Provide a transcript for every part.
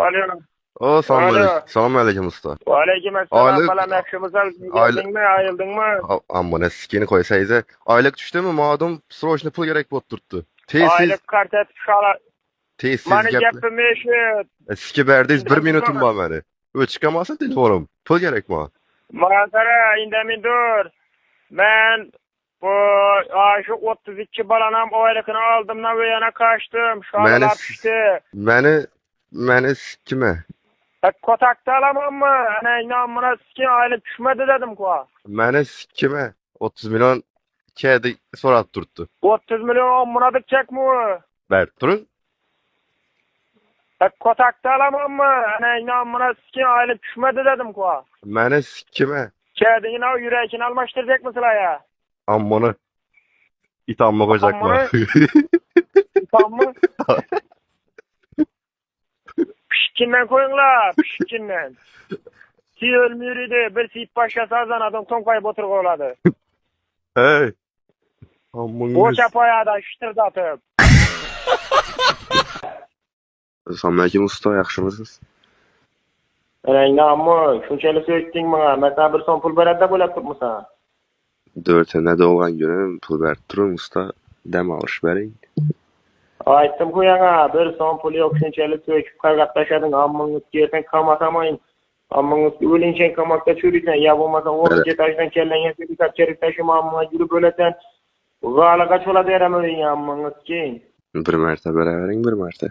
Alo. O selam aleyküm. Alo. Selam aleyküm usta. Aleykümselam Aylık falan akşamızdan aylık geldin mi ayıldın mı? amma ne sikini koysaydı. Aylık düştü mü madem sroçno pul gerek bot turttu. Tezsiz Aylık kartet şala. tezsiz Mani gepli. gepim eşit. Siki berdiz bir İndemin minutum dur. var meni. Çıkamazsın telefonum. Pul gerek ma. Manzara indemin dur. Ben bu şu 32 balanam o aylıkını aldımdan ve yana kaçtım. Meni Şalalar pişti. meni meni sikime. Kotakta alamam mı? Hani inanmına sikin aylık düşmedi dedim ko. Meni sikime. 30 milyon kedi sorat turttu. 30 milyon omuna dikecek mi? Ber turun. Kotakta alamam mı? Hani inanmına sikin aylık düşmedi dedim ko. Meni sikime. Kedini o yüreğini almıştıracak mısın ya? Ammonu itamma koyacakma. Ammonu tam mı? Pişkinden koyun la, pişkinden. Si ölmürüydü, bir siyip başa sazan adam tonkayıp otur kovladı. Hey. O Ammunuz. çapaya da şıtırdatıp. Selamünaleyküm usta, yaxshimisiz? Namı, şunçalı söktün bana, mesela bir son pul berede böyle tutmuşsan. 4'üne doğan günüm pul berip turun usta. Dem alış bering. Aytdım kuyana, bir son pul yok, şunçalı söküp kargatlaşadın, ammınız gersen kamatamayın. Ammınız ölünçen kamakta çürüysen, ya bulmasa 12 taştan kellen yese bir çerik taşıma ammına yürüp öleten. Gala kaç ola derem öyle ammınız ki. Bir merte berabering, bir merte.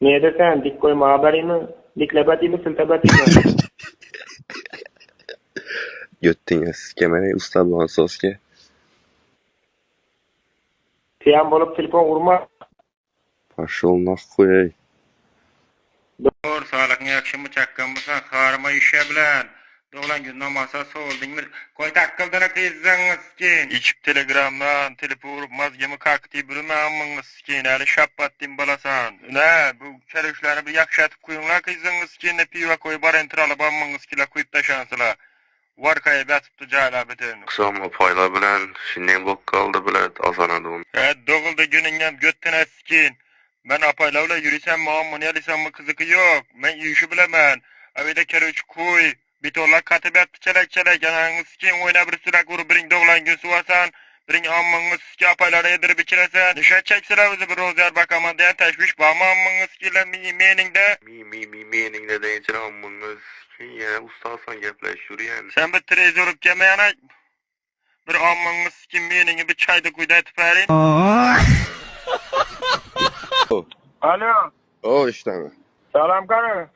Ne desen, dik koyma haberimi, diklebeti mi, siltebeti mi? Göttüňiz kemene usta bolan soske. Tiyan bolup telefon vurma. Paşolnak koyay. Doğru sağlıkın yakşımı çakkanmısan harma işe bilen. Doğulan gün namasa soğuldun bir koy takkıldana kıyızsanız ki. İçip telegramdan telefon vurup mazgemi kakti birime ammınız ki. Ali şappattın balasan. Ne bu çelişlerini bir yakşatıp kuyunla kıyızsanız ki. Ne piva koy bar entralı ammınız ki la kuyup da şansıla. Varkaya batıp cala beten. Kısama payla bilen şinden bok kaldı bilet azanadım. Doğuldu gününden götten eskin. Ben apaylavla yürüsem muammun yalisem mi kızıkı yok. Ben yürüyüşü bilemem. Avide kere üç kuy. Bir tolla katibet çelek yanağınız ki oyna bir sürak vuru birin doğulan gün suvasan. Birin ammınız ki apaylara yedirip içiresen. Nişat çekseler bir rozer bakama diyen teşviş bağma ammınız ki ile meningde. Meningde deyince ammınız ki ya ustasan gepleş yürüyen. Sen bir trez olup gemeyana. Bir ammınız ki meningi bir çayda kuyda etip verin. Alo, O işte mi? selam karı.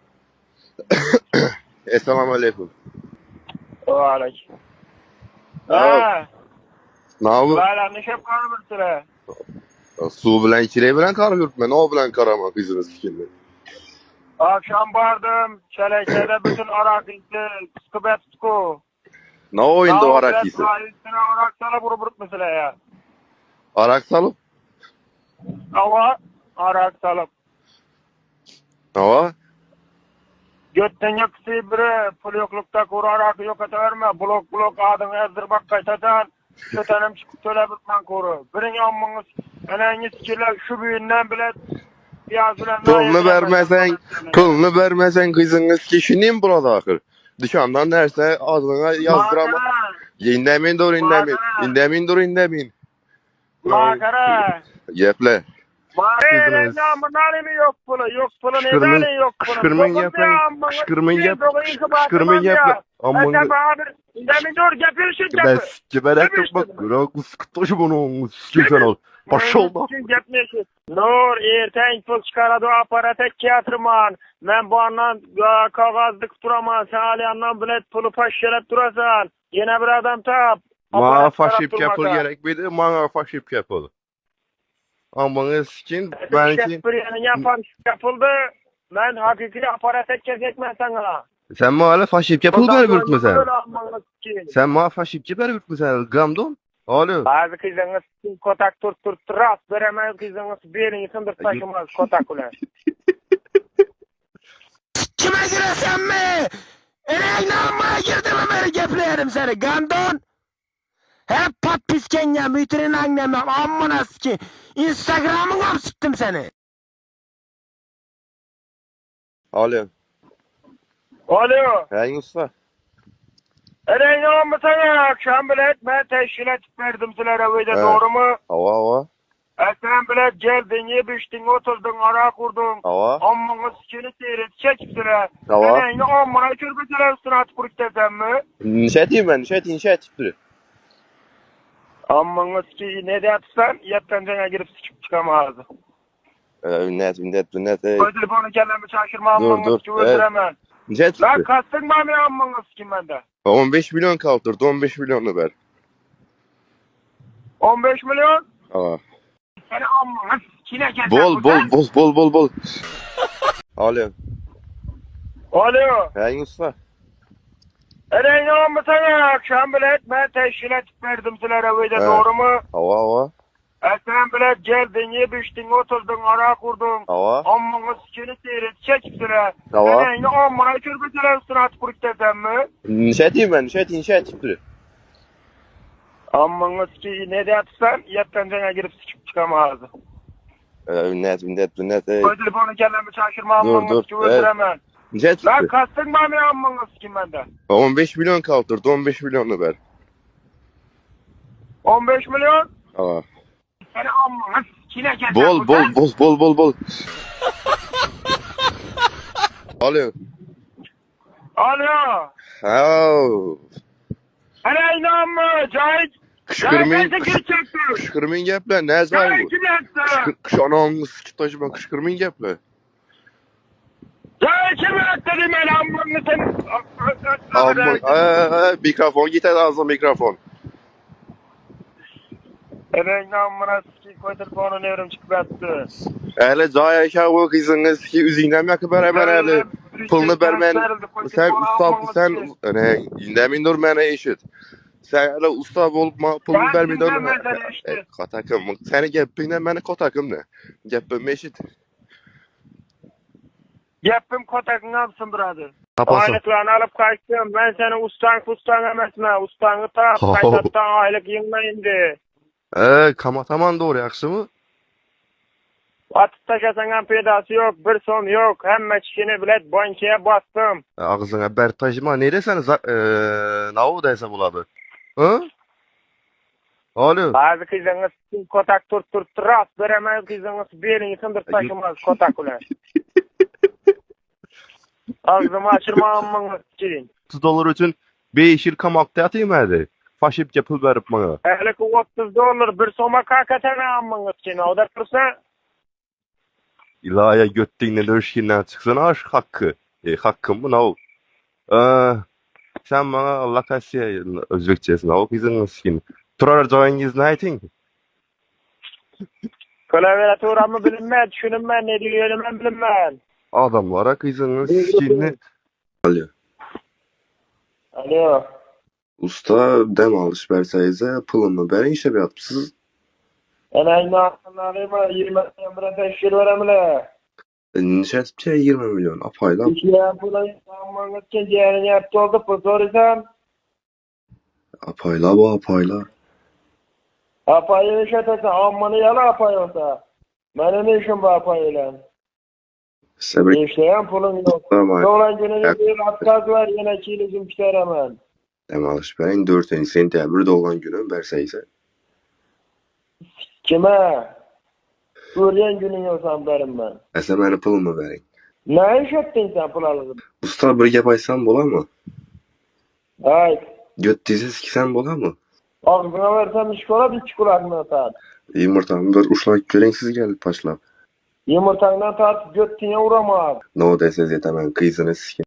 Esselamu aleyküm. O aleyküm. Ha. Ne yapı? Hala ne şap karı bir sıra. Su bilen kirey bilen kar yürütme. Ne bilen karama kızınız sikinde. Akşam vardım, çelekede bütün arak itti, sıkıbet sıkı. Ne oyunda o arak iyisi? Üstüne arak sana vurup mesela ya. Arak salıp? Ama arak salıp. Hava? Götten yakısı biri, pul yoklukta kuru arak yok atıverme, blok adını yazdırmak kaytatan. Kötenim çıkıp söyle bitmen kuru. Birin ammınız, eneniz kirler şu büyünden bile Pulunu vermesen kızınız ki şinin burada akır. Dışarıdan derse adına yazdırama. İndemin dur indemin. Makara. Yeple. Makara. Namın yok pulu. Yok pulu neden yok pulu. Kışkırmayın yap. Aman. İndemin dur gepirişin gepir. Bes geberek bak. Rakus kıtaşı bunu sikilsen ol. Maşallah. Nur erten pul çıkaradı aparatek yatırman. Ben bu andan kağızlık duramam. Sen aliyandan bilet pulu paşyelet durasan. Yine bir adam tap. Mağa faşip yapıl gerek miydi? Mağa faşip yapıl. Amanız için belki... yapıldı. Ben hakiki aparatek gezekmem sana. Sen mağa faşip yapıl beri bürtmesen. Sen mağa faşip yapıl bürtmesen. Gamdon. Alo. Bazı kızınız kotak ras veremez kızınız birini sındır taşımaz kotak ulan. Kime giresen mi? İnanmaya girdim Ömer'i gepleyelim seni gandon. Hep pat pisken ya mütürün annemden ammına ki Instagram'ına sıktım seni. Alo. Alo. Hey usta. Ereğin mı sana akşam bilet ben teşkil etip verdim sizlere öyle Evet. doğru mu? Hava. Sen bilet geldin, yebiştin, oturdun, ara kurdun. Hava. Ammağın sikini seyret, çekip sıra. Hava. Ereğini ammağına çürbeseler üstüne atıp kurup desem mi? Nişet diyeyim ben, nişet dur. Ammağın sikini ne de atsan, yattan cana girip sikip çıkamazdı. Ünnet. Koy telefonu kendimi şaşırma, Dur, ammağın sikini evet. öldüremem. Nişet Lan dur. kastın mı ammağın sikini bende? 15 milyon kaldırdı, 15 milyonu ver. 15 milyon? Aa. Seni ammağın sikine keser. Bol. Alo. Alo. Hey usta. Ereğin mı sana akşam bilet ben teşkil etip verdim sizlere öyle Evet. doğru mu? Hava. Sen bilet geldin, yebiştin, oturdun, ara kurdun. Hava. Ammağın sikini seyret, çekip sıra. Hava. Ereğini ammağına çürbeseler üstüne atıp kurup desem mi? Nişet diyeyim ben, nişet dur. Ammağın sikini ne de atsan, yattan cana girip sikip çıkamazdı. Ünnet. Koy telefonu kendimi şaşırma, ammağın Dur, sikini evet. öldüremem. Nişet Lan dur. kastın mı ammağın sikini bende? 15 milyon kaldırdı, 15 milyonu ver. 15 milyon? Aa. Seni ammağın sikine keser. Bol. Alo. Alo. Hao. Ereğin mı? Cahit. Kışkırmayın gepler, ne zay bu? Kışanağını sıçıp taşıma, kışkırmayın gepler. Mikrofon git ağzına mikrofon. Ereğin amına sikiyim koy telefonu nevrim çıkıp yattı. Öyle zay aşağı kızınız ki üzüğünden yakıp hemen öyle. Pulunu vermen. Sen usta sen ne indemin dur bana eşit. Sen öyle usta olup pulunu vermeyi dur. Katakım. Seni gepinden bana katakım ne? Gepim eşit. Gepim kotakın yapsın birader. Kapasın. Aylıklarını alıp kaçtım. Ben seni ustan emesme. Ustanı tak. Kaytattan aylık yığına indi. Kamataman doğru yakşı mı? Atıp taşasan pedası yok. Bir son yok. Hem çişini bilet bankaya bastım. Ağzına bertajma nereseniz navu daysa buladı. Hı? Alo. Bazı kızınız kotak turt veremez kızınız birini sındır taşımaz kotak ulan. Ağzımı açırma ammanız için. $30 için 5 yıl kamakta yatayım hadi. Faşipçe pul verip bana. Ehlik $30 bir soma kakatana ammanız için. O da tursa İlaya göttüğünde dörşkinden çıksın aşk hakkı. Hakkım bu navu. Sen bana Allah kasiye Özbekçesin navu kızın nasıl Turar joyingiz ne ayting? klaviaturamı bilinmez, düşünüm ben, ne diliyorum ben bilinmez. Adamlara kızın skinini. Alo. Usta dem alış verseyze pılını ben işe bir yapsız. Enayını aklınlarıma 20 milyon teşkil veremle. Nişet 20 milyon apayla. İki yapılan ammanız için ciğerini yaptı oldu bu sorusan. Apayla bu apayla. Apayı işletese ammanı yala apay olsa. Benim işim bu apayla. Sebrik. İşleyen pulun yok. Tamam. Dolan gününü bir atkaz var yine kilizim pişeremem. Dem alış verin 4 sentyabr doğan günü verseyse. Kime? Suriyen günün olsam derim ben. Ese beni pılımı verin. Ne iş ettin sen pul alıp? Usta bir gep aysan bola mı? Ay. Göt dizis ki sen bola mı? Ağzına versem iş kola bir çikolakını atar. Yumurtamdır uşlak körenksiz gelip başlap. Yumurtandan tartıp göttüğüne uğramaz. No desez yetemem kıyzını sikin.